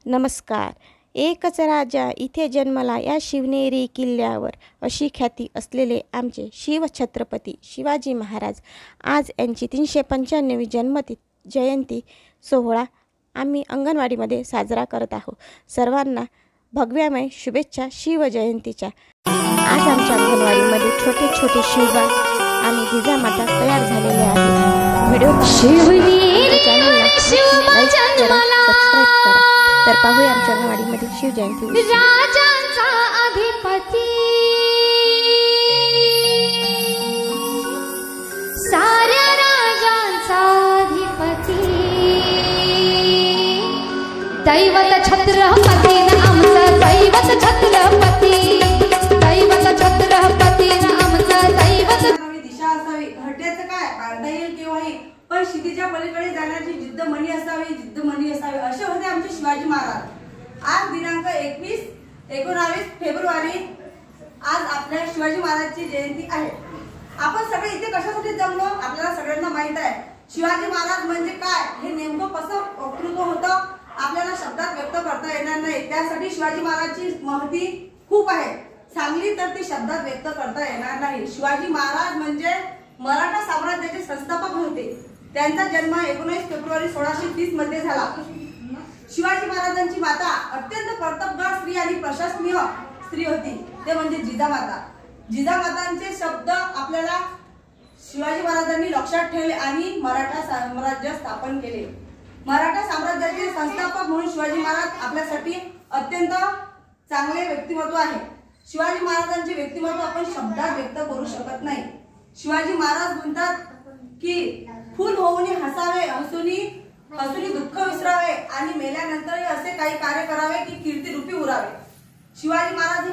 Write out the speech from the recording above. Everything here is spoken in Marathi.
नमस्कार. एकच राजा इथे जन्मला या शिवनेरी किल्ल्यावर अशी ख्याती असलेले आमचे शिवछत्रपती शिवाजी महाराज आज यांची 395वी जयंती सोहळा आम्ही अंगणवाडीमध्ये साजरा करत आहोत. सर्वांना भगव्यमय शुभेच्छा शिवजयंतीच्या. आज आमच्या अंगणवाडीमध्ये छोटे छोटे शिवबा आणि जिजामाता तयार झालेले आहेत. व्हिडिओ चॅनलला सबस्क्राईब करा. तर पाहूया आमच्या अंगणवाडीमध्ये शिवजयंती. राजांचा अधिपती साऱ्या राजांचा अधिपती दैवत छत्रपती आमचा दैवत छत्रपती दैवत छत्रपती आमचा दैवत. दिशा असावी, घरट्याचं काय काढता येईल केव्हाही, पण क्षितिजा पलीकडे जाण्याची जिद्द मनी असावी, असे होते आमचे शिवाजी महाराज. आज दिनांक 19 फेब्रुवारी आज आपल्या शिवाजी महाराजची जयंती आहे. आपण सगळे इथे कशासाठी जमलो आपल्याला सगळ्यांना माहित आहे. शिवाजी महाराज म्हणजे काय हे नेमकं कसं वक्तृत्व होतं आपल्याला शब्दात व्यक्त करता येणार नाही. त्यासाठी शिवाजी महाराजची महती खूप आहे, सांगली तर ती शब्दात व्यक्त करता येणार नाही. शिवाजी महाराज म्हणजे मराठा साम्राज्याचे संस्थापक होते. त्यांचा जन्म 19 फेब्रुवारी 1630 मध्ये झाला. शिवाजी महाराजांची माता अत्यंत कर्तबगार स्त्री आणि प्रशंसनीय स्त्री होती, ते म्हणजे जिजामाता. जिजामातांचे शब्द आपल्याला शिवाजी महाराजांनी लक्षात ठेवले आणि मराठा साम्राज्य स्थापन केले. मराठा साम्राज्याचे संस्थापक म्हणून शिवाजी महाराज आपल्यासाठी अत्यंत चांगले व्यक्तिमत्व आहे. शिवाजी महाराजांचे व्यक्तिमत्व आपण शब्दात व्यक्त करू शकत नाही. शिवाजी महाराज म्हणतात की फुल होऊन हसावे, हसूनी दुःख विसरावे आणि मेल्यानंतरही असे काही कार्य करावे की कीर्ती रूपी उरावे. शिवाजी महाराज